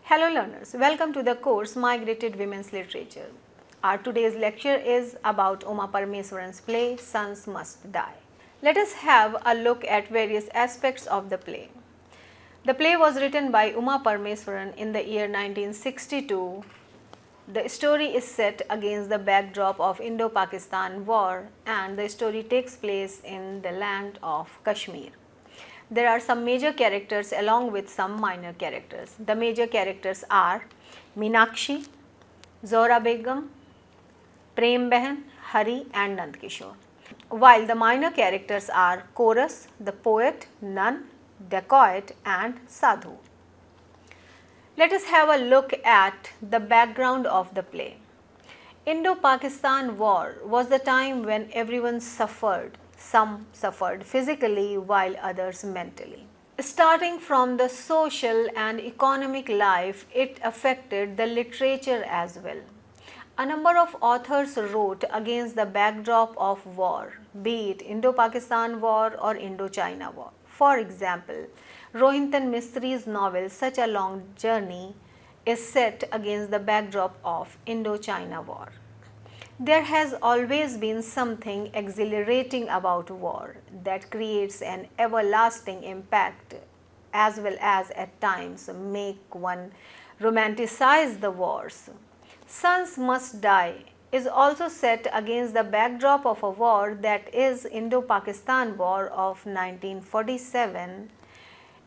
Hello learners, welcome to the course Migrated Women's Literature. Our today's lecture is about Uma Parmeswaran's play Sons Must Die. Let us have a look at various aspects of the play. The play was written by Uma Parmeswaran in the year 1962. The story is set against the backdrop of Indo-Pakistan War and the story takes place in the land of Kashmir. There are some major characters along with some minor characters. The major characters are Meenakshi, Zora Begum, Prem Behan, Hari and Nand Kishore. While the minor characters are Chorus, the poet, Nun, Dacoit and Sadhu. Let us have a look at the background of the play. Indo-Pakistan War was the time when everyone suffered. Some suffered physically while others mentally. Starting from the social and economic life, it affected the literature as well. A number of authors wrote against the backdrop of war, be it Indo-Pakistan War or Indo-China War. For example, Rohinton Mistri's novel Such a Long Journey is set against the backdrop of Indo-China War. There has always been something exhilarating about war that creates an everlasting impact as well as at times make one romanticize the wars. Sons Must Die is also set against the backdrop of a war that is Indo-Pakistan War of 1947.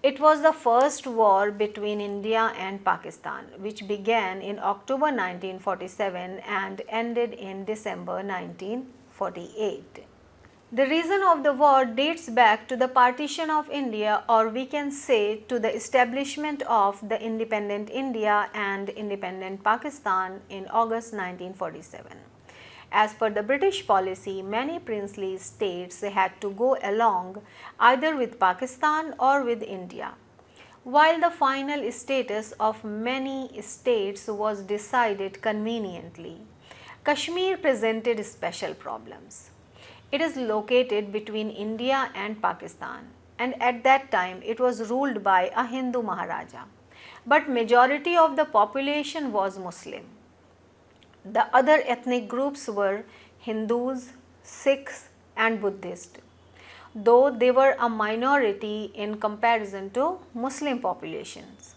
It was the first war between India and Pakistan, which began in October 1947 and ended in December 1948. The reason of the war dates back to the partition of India, or we can say to the establishment of the independent India and independent Pakistan in August 1947. As per the British policy, many princely states had to go along either with Pakistan or with India. While the final status of many states was decided conveniently, Kashmir presented special problems. It is located between India and Pakistan, and at that time it was ruled by a Hindu Maharaja, but majority of the population was Muslim. The other ethnic groups were Hindus, Sikhs and Buddhists, though they were a minority in comparison to Muslim populations.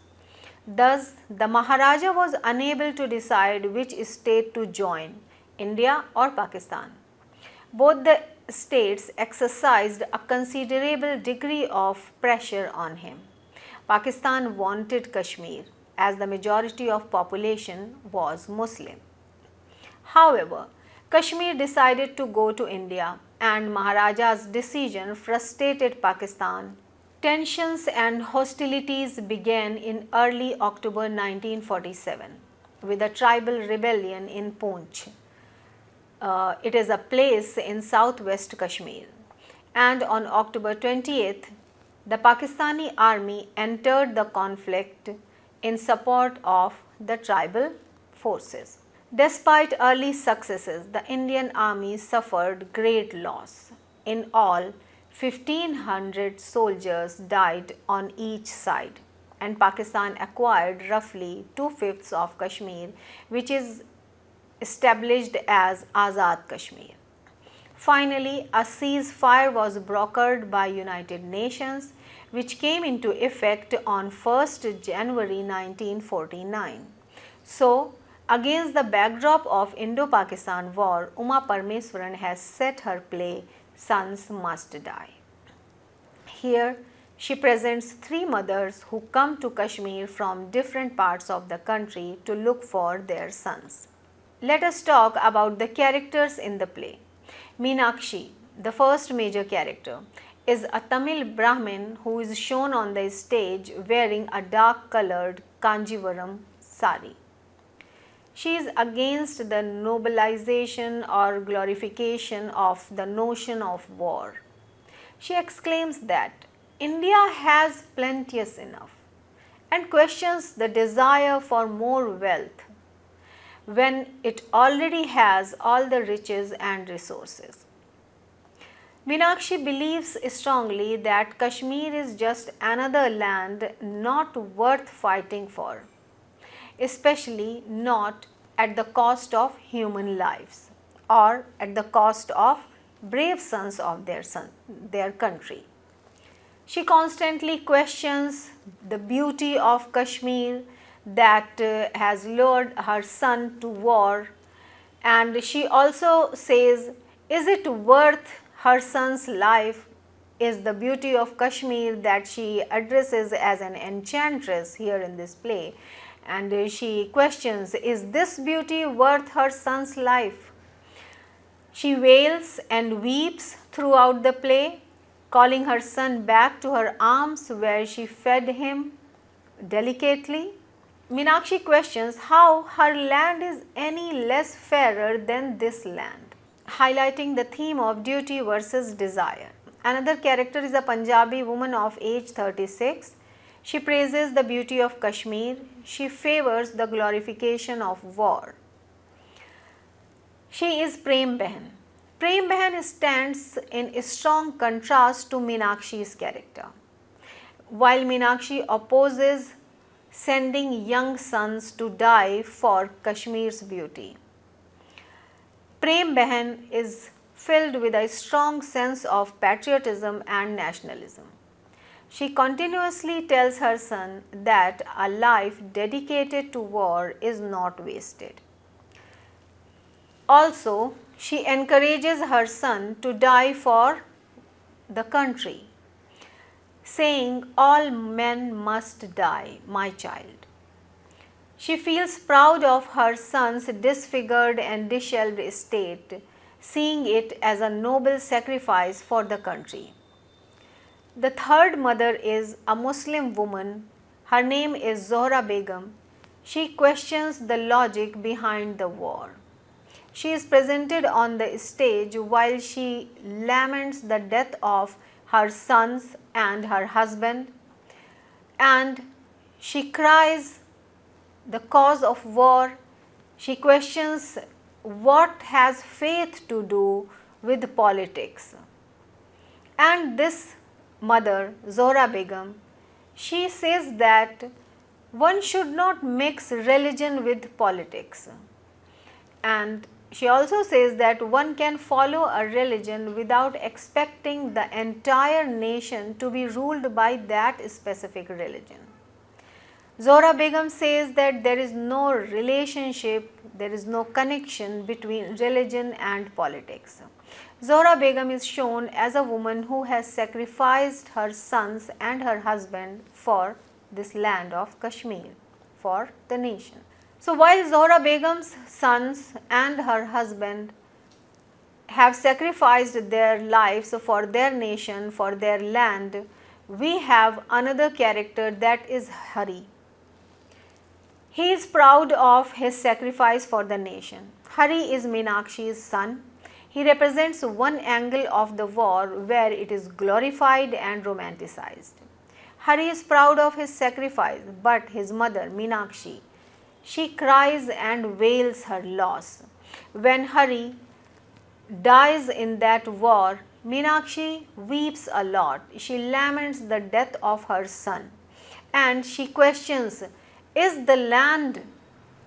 Thus, the Maharaja was unable to decide which state to join, India or Pakistan. Both the states exercised a considerable degree of pressure on him. Pakistan wanted Kashmir as the majority of population was Muslim. However, Kashmir decided to go to India and Maharaja's decision frustrated Pakistan. Tensions and hostilities began in early October 1947 with a tribal rebellion in Poonch. It is a place in southwest Kashmir. And on October 20th, the Pakistani army entered the conflict in support of the tribal forces. Despite early successes, the Indian army suffered great loss. In all, 1,500 soldiers died on each side, and Pakistan acquired roughly 2/5 of Kashmir, which is established as Azad Kashmir. Finally, a ceasefire was brokered by United Nations, which came into effect on 1st January 1949. So, against the backdrop of Indo-Pakistan War, Uma Parmeswaran has set her play Sons Must Die. Here, she presents three mothers who come to Kashmir from different parts of the country to look for their sons. Let us talk about the characters in the play. Meenakshi, the first major character, is a Tamil Brahmin who is shown on the stage wearing a dark-colored Kanjivaram sari. She is against the nobilization or glorification of the notion of war. She exclaims that India has plenteous enough and questions the desire for more wealth when it already has all the riches and resources. Meenakshi believes strongly that Kashmir is just another land not worth fighting for. especially not at the cost of human lives or at the cost of brave sons of their country. She constantly questions the beauty of Kashmir that has lured her son to war, and she also says, is it worth her son's life? Is the beauty of Kashmir that she addresses as an enchantress here in this play, and she questions, is this beauty worth her son's life? She wails and weeps throughout the play, calling her son back to her arms where she fed him delicately. Meenakshi questions how her land is any less fairer than this land, highlighting the theme of duty versus desire. Another character is a Punjabi woman of age 36. She praises the beauty of Kashmir. She favors the glorification of war. She is Prem Behan. Prem Behan stands in strong contrast to Meenakshi's character. While Meenakshi opposes sending young sons to die for Kashmir's beauty, Prem Behan is filled with a strong sense of patriotism and nationalism. She continuously tells her son that a life dedicated to war is not wasted. Also, she encourages her son to die for the country, saying, all men must die, my child. She feels proud of her son's disfigured and disheveled estate, seeing it as a noble sacrifice for the country. The third mother is a Muslim woman. Her name is Zohra Begum. She questions the logic behind the war. She is presented on the stage while she laments the death of her sons and her husband, and she cries the cause of war. She questions what has faith to do with politics. And this mother, Zohra Begum, she says that one should not mix religion with politics, and she also says that one can follow a religion without expecting the entire nation to be ruled by that specific religion. Zohra Begum says that there is no relationship, there is no connection between religion and politics. Zohra Begum is shown as a woman who has sacrificed her sons and her husband for this land of Kashmir, for the nation. So while Zohra Begum's sons and her husband have sacrificed their lives for their nation, for their land, we have another character, that is Hari. He is proud of his sacrifice for the nation. Hari is Meenakshi's son. He represents one angle of the war where it is glorified and romanticized. Hari is proud of his sacrifice, but his mother, Meenakshi, she cries and wails her loss. When Hari dies in that war, Meenakshi weeps a lot. She laments the death of her son, and she questions, is the land,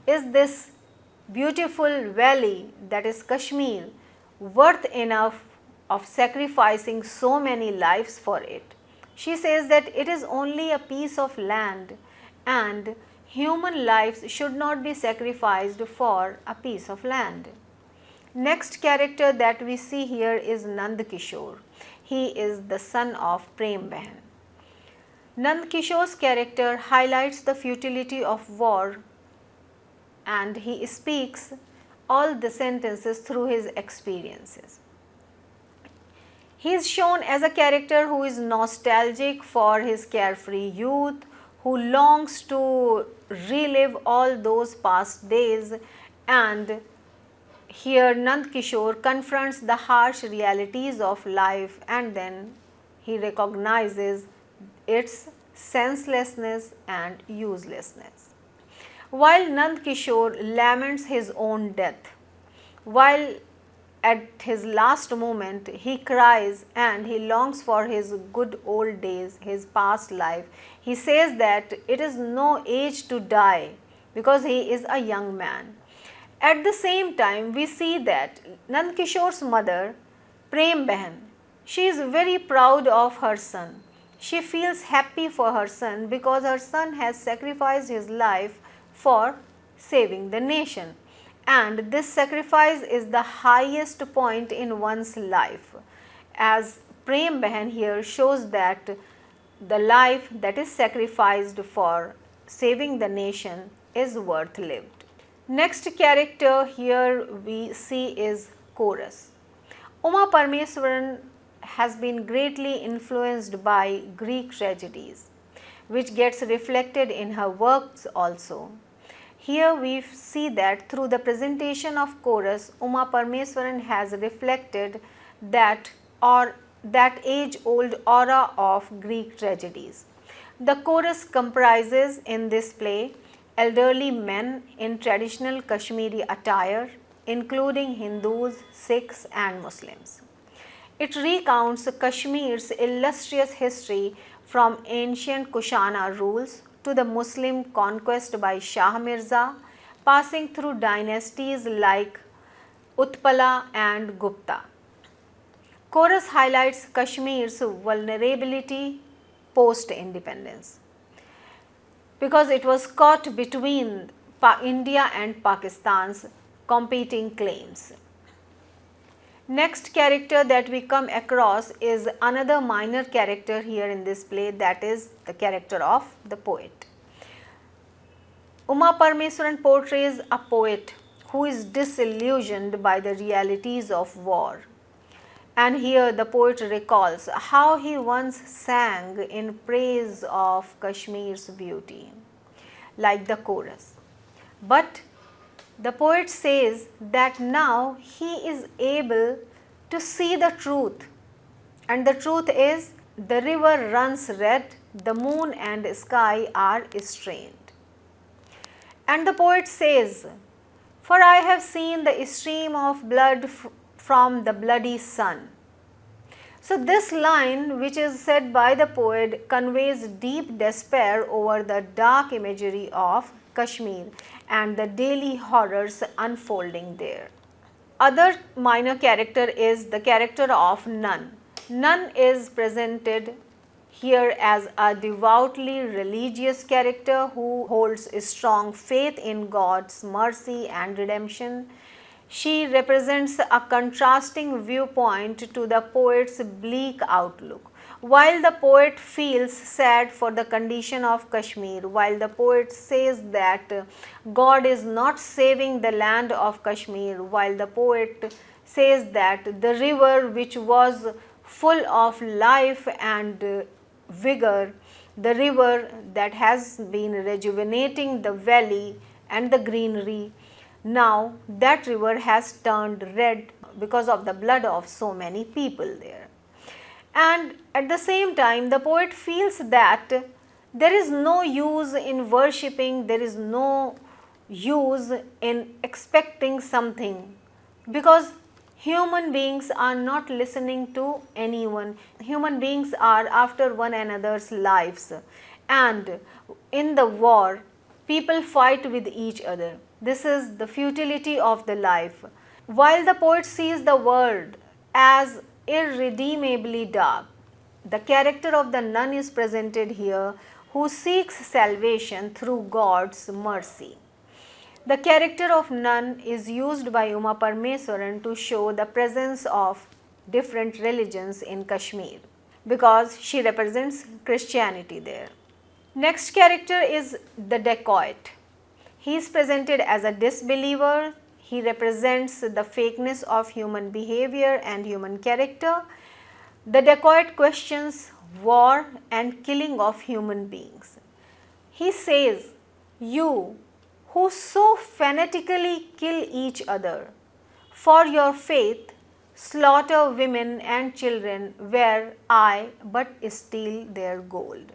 is this beautiful valley, that is Kashmir, worth enough of sacrificing so many lives for it? She says that it is only a piece of land and human lives should not be sacrificed for a piece of land. Next character that we see here is Nand Kishore. He is the son of Prem Behan. Nand Kishore's character highlights the futility of war, and he speaks all the sentences through his experiences. He is shown as a character who is nostalgic for his carefree youth, who longs to relive all those past days, and here Nand Kishore confronts the harsh realities of life, and then he recognizes its senselessness and uselessness. While Nand Kishore laments his own death, while at his last moment he cries and he longs for his good old days, his past life, he says that it is no age to die, because he is a young man. At the same time, we see that Nand Kishore's mother, Prem Behan, she is very proud of her son. She feels happy for her son because her son has sacrificed his life for saving the nation. And this sacrifice is the highest point in one's life, as Prem Behan here shows that the life that is sacrificed for saving the nation is worth lived. Next character here we see is Chorus. Uma Parmeswaran has been greatly influenced by Greek tragedies, which gets reflected in her works also. Here we see that through the presentation of Chorus, Uma Parmeswaran has reflected that age-old aura of Greek tragedies. The chorus comprises in this play elderly men in traditional Kashmiri attire, including Hindus, Sikhs and Muslims. It recounts Kashmir's illustrious history from ancient Kushana rules to the Muslim conquest by Shah Mirza, passing through dynasties like Utpala and Gupta. Chorus highlights Kashmir's vulnerability post-independence because it was caught between India and Pakistan's competing claims. Next character that we come across is another minor character here in this play, that is the character of the poet. Uma Parmeswaran portrays a poet who is disillusioned by the realities of war. And here the poet recalls how he once sang in praise of Kashmir's beauty, like the chorus. But the poet says that now he is able to see the truth, and the truth is the river runs red, the moon and sky are strained. And the poet says, "For I have seen the stream of blood from the bloody sun." So this line, which is said by the poet, conveys deep despair over the dark imagery of Kashmir and the daily horrors unfolding there. Other minor character is the character of Nun. Nun is presented here as a devoutly religious character who holds a strong faith in God's mercy and redemption. She represents a contrasting viewpoint to the poet's bleak outlook. While the poet feels sad for the condition of Kashmir, while the poet says that God is not saving the land of Kashmir, while the poet says that the river which was full of life and vigor, the river that has been rejuvenating the valley and the greenery, now that river has turned red because of the blood of so many people there. And at the same time, the poet feels that there is no use in worshipping, there is no use in expecting something, because human beings are not listening to anyone. Human beings are after one another's lives, and in the war, people fight with each other. This is the futility of the life. While the poet sees the world as irredeemably dark, the character of the nun is presented here who seeks salvation through God's mercy. The character of nun is used by Uma Parmeswaran to show the presence of different religions in Kashmir because she represents Christianity there. Next character is the dacoit. He is presented as a disbeliever. He represents the fakeness of human behavior and human character. The dacoit questions war and killing of human beings. He says, "You who so fanatically kill each other for your faith, slaughter women and children where I but steal their gold."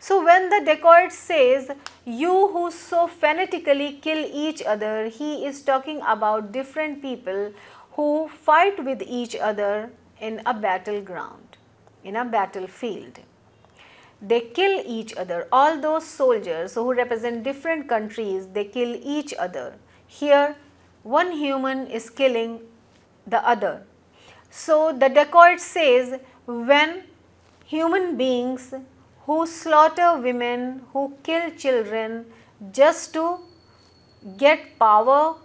So when the dacoit says, "You who so fanatically kill each other," he is talking about different people who fight with each other in a battleground, in a battlefield. they kill each other. All those soldiers who represent different countries, they kill each other. Here, one human is killing the other. So the dacoit says, when human beings who slaughter women, who kill children just to get power,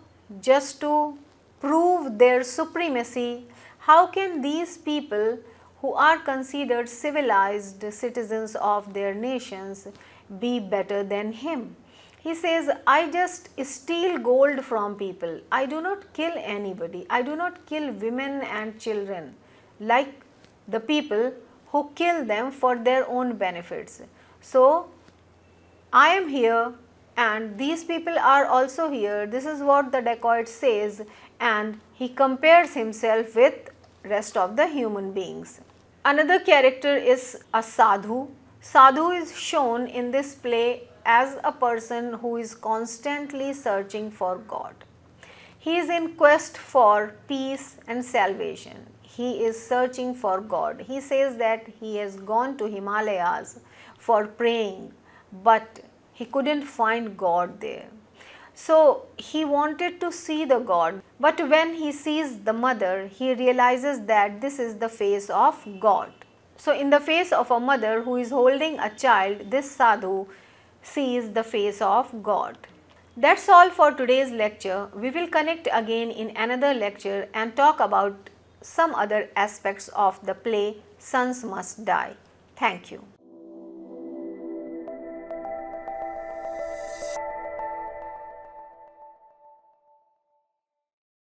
just to prove their supremacy, how can these people who are considered civilized citizens of their nations be better than him? He says, I just steal gold from people. I do not kill anybody. I do not kill women and children like the people who kill them for their own benefits. So, I am here and these people are also here. This is what the dacoit says, and he compares himself with rest of the human beings. Another character is a sadhu. Sadhu is shown in this play as a person who is constantly searching for God. He is in quest for peace and salvation. He is searching for God. He says that he has gone to Himalayas for praying, but he couldn't find God there. So he wanted to see the God, but when he sees the mother, he realizes that this is the face of God. So in the face of a mother who is holding a child, this sadhu sees the face of God. That's all for today's lecture. We will connect again in another lecture and talk about some other aspects of the play Sons Must Die. Thank you.